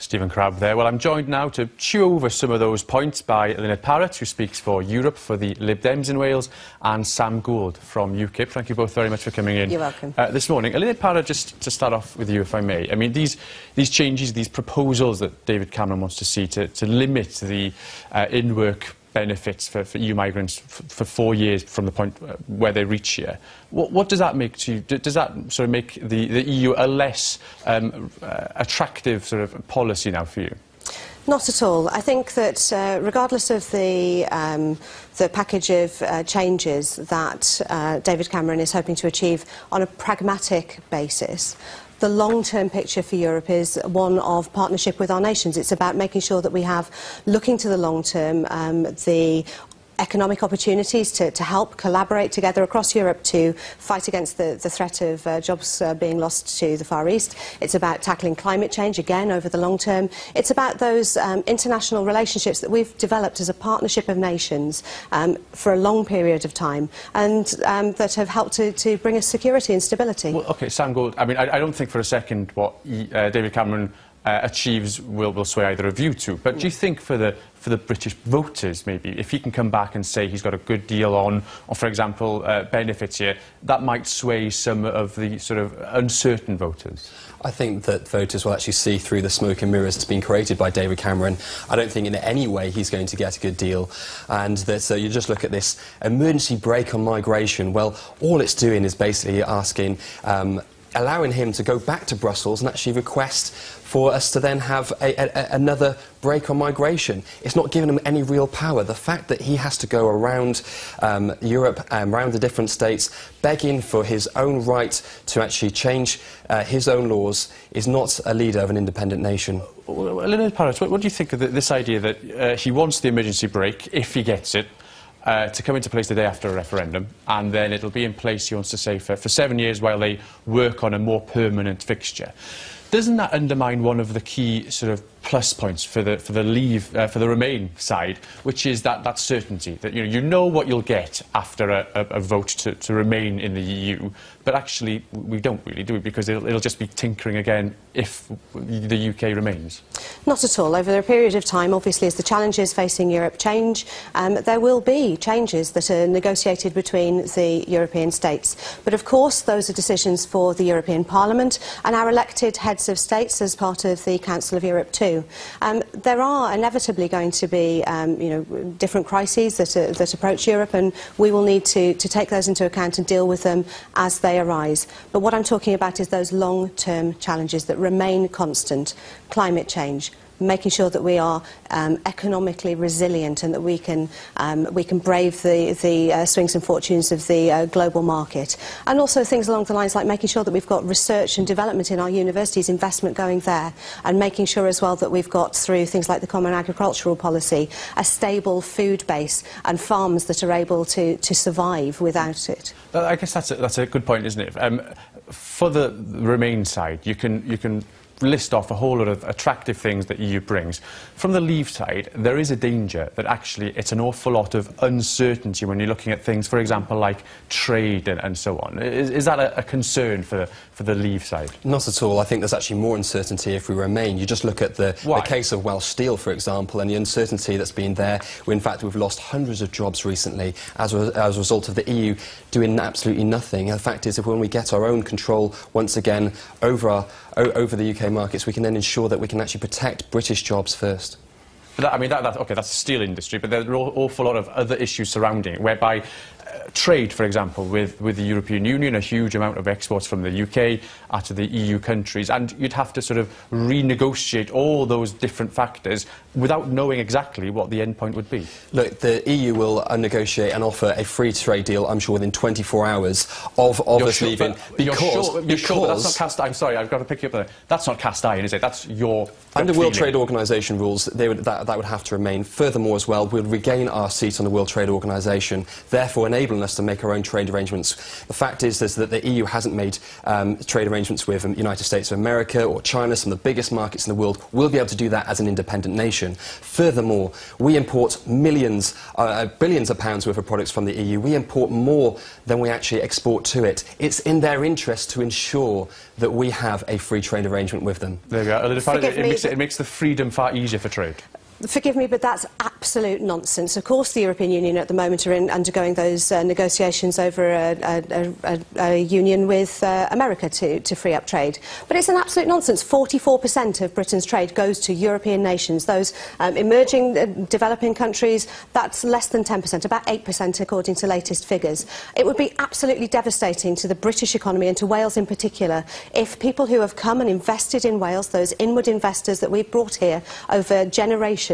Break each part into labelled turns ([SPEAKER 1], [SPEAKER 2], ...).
[SPEAKER 1] Stephen Crabb there. Well, I'm joined now to chew over some of those points by Lynette Parrott, who speaks for Europe for the Lib Dems in Wales, and Sam Gould from UKIP. Thank you both very much for coming in.
[SPEAKER 2] You're welcome.
[SPEAKER 1] This morning. Lynette Parrott, just to start off with you, if I may. I mean, these changes, these proposals that David Cameron wants to see to limit the in-work benefits for EU migrants for 4 years from the point where they reach here. What does that make to you? Does that sort of make the EU a less attractive sort of policy now for you?
[SPEAKER 2] Not at all. I think that regardless of the package of changes that David Cameron is hoping to achieve on a pragmatic basis, the long-term picture for Europe is one of partnership with our nations. It's about making sure that we have, looking to the long term, the economic opportunities to help collaborate together across Europe to fight against the threat of jobs being lost to the Far East. It's about tackling climate change, again, over the long term. It's about those international relationships that we've developed as a partnership of nations for a long period of time and that have helped to bring us security and stability.
[SPEAKER 1] Well, OK, Sam Gould, I mean, I don't think for a second what David Cameron achieves will sway either of you two, but do you think for the British voters, maybe, if he can come back and say he's got a good deal on, or for example, benefits here, that might sway some of the sort of uncertain voters?
[SPEAKER 3] I think that voters will actually see through the smoke and mirrors that's been created by David Cameron. I don't think in any way he's going to get a good deal. And that, so you just look at this emergency brake on migration. Well, all it's doing is basically asking, allowing him to go back to Brussels and actually request for us to then have another break on migration. It's not giving him any real power. The fact that he has to go around Europe and around the different states begging for his own right to actually change his own laws is not a leader of an independent nation.
[SPEAKER 1] Lynette Parrott, what do you think of this idea that he wants the emergency brake, if he gets it, to come into place the day after a referendum, and then it'll be in place, he wants to say, for 7 years while they work on a more permanent fixture? Doesn't that undermine one of the key sort of plus points for the Remain side, which is that certainty that you know what you'll get after a vote to remain in the EU, but actually we don't really, do we? Because it'll just be tinkering again if the UK remains. Not
[SPEAKER 2] at all. Over a period of time, obviously, as the challenges facing Europe change, there will be changes that are negotiated between the European states. But of course, those are decisions for the European Parliament and our elected heads of states as part of the Council of Europe too. There are inevitably going to be different crises that approach Europe, and we will need to take those into account and deal with them as they arise. But what I'm talking about is those long-term challenges that remain constant: climate change, making sure that we are economically resilient and that we can brave the swings and fortunes of the global market. And also things along the lines like making sure that we've got research and development in our universities, investment going there, and making sure as well that we've got, through things like the Common Agricultural Policy, a stable food base and farms that are able to survive without it.
[SPEAKER 1] I guess that's a good point, isn't it? For the Remain side, you can list off a whole lot of attractive things that EU brings. From the Leave side, there is a danger that actually it's an awful lot of uncertainty when you're looking at things, for example, like trade and so on. Is that a concern for the Leave side?
[SPEAKER 3] Not at all. I think there's actually more uncertainty if we remain. You just look at the case of Welsh Steel, for example, and the uncertainty that's been there. In fact, we've lost hundreds of jobs recently as a result of the EU doing absolutely nothing. And the fact is, if when we get our own control once again over the UK markets, we can then ensure that we can actually protect British jobs first.
[SPEAKER 1] I mean, OK, that's the steel industry, but there are an awful lot of other issues surrounding it, whereby trade, for example, with the European Union, a huge amount of exports from the UK out to the EU countries, and you'd have to sort of renegotiate all those different factors without knowing exactly what the end point would be.
[SPEAKER 3] Look, the EU will negotiate and offer a free trade deal, I'm sure, within 24 hours of us leaving.
[SPEAKER 1] You're sure, but that's not cast iron. I'm sorry, I've got to pick you up there. That's not cast iron, is it? That's your
[SPEAKER 3] Under World Trade Organisation rules, that would have to remain. Furthermore, as well, we'll regain our seat on the World Trade Organisation, therefore enable enabling us to make our own trade arrangements. The fact is that the EU hasn't made trade arrangements with the United States of America or China, some of the biggest markets in the world. We'll be able to do that as an independent nation. Furthermore, we import billions of pounds worth of products from the EU. We import more than we actually export to it. It's in their interest to ensure that we have a free trade arrangement with them.
[SPEAKER 1] There we go. It makes the freedom far easier for trade.
[SPEAKER 2] Forgive me, but that's absolute nonsense. Of course, the European Union at the moment are undergoing those negotiations over a union with America to free up trade. But it's an absolute nonsense. 44% of Britain's trade goes to European nations. Those emerging, developing countries, that's less than 10%, about 8% according to latest figures. It would be absolutely devastating to the British economy and to Wales in particular if people who have come and invested in Wales, those inward investors that we've brought here over generations,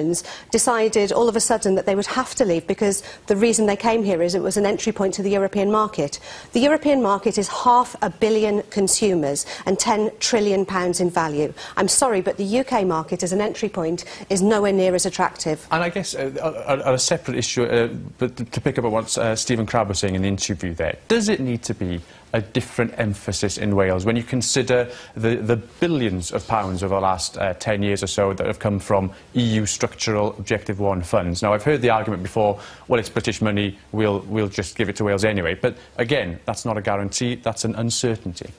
[SPEAKER 2] decided all of a sudden that they would have to leave because the reason they came here is it was an entry point to the European market. The European market is 500 million consumers and £10 trillion in value. I'm sorry, but the UK market as an entry point is nowhere near as attractive. And
[SPEAKER 1] I guess on a separate issue, but to pick up on what Stephen Crabb was saying in the interview there, does it need to be a different emphasis in Wales when you consider the billions of pounds over the last 10 years or so that have come from EU structural Objective 1 funds? Now, I've heard the argument before, well, it's British money, we'll just give it to Wales anyway. But again, that's not a guarantee, that's an uncertainty.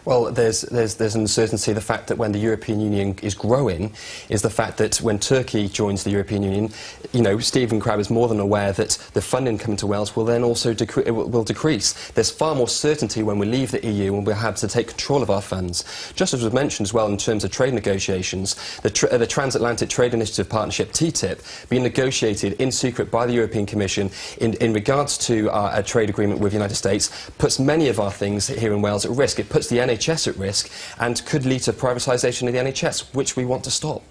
[SPEAKER 3] Well, there's an uncertainty. The fact that when the European Union is growing is the fact that when Turkey joins the European Union, you know, Stephen Crabb is more than aware that the funding coming to Wales will then also decrease. There's far more certainty when we leave the EU and we'll have to take control of our funds. Just as was mentioned as well in terms of trade negotiations, the Transatlantic Trade Initiative Partnership, TTIP, being negotiated in secret by the European Commission in regards to a trade agreement with the United States, puts many of our things here in Wales at risk. It puts the NHS at risk and could lead to privatisation of the NHS, which we want to stop.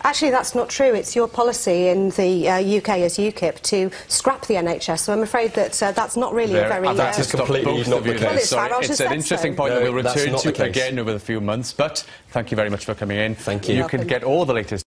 [SPEAKER 2] Actually, that's not true. It's your policy in the UK as UKIP to scrap the NHS, so I'm afraid that that's not really a very...
[SPEAKER 1] That is completely not the case. It's an interesting point that we'll return to again over a few months, but thank you very much for coming in.
[SPEAKER 3] Thank you.
[SPEAKER 1] You can get all the latest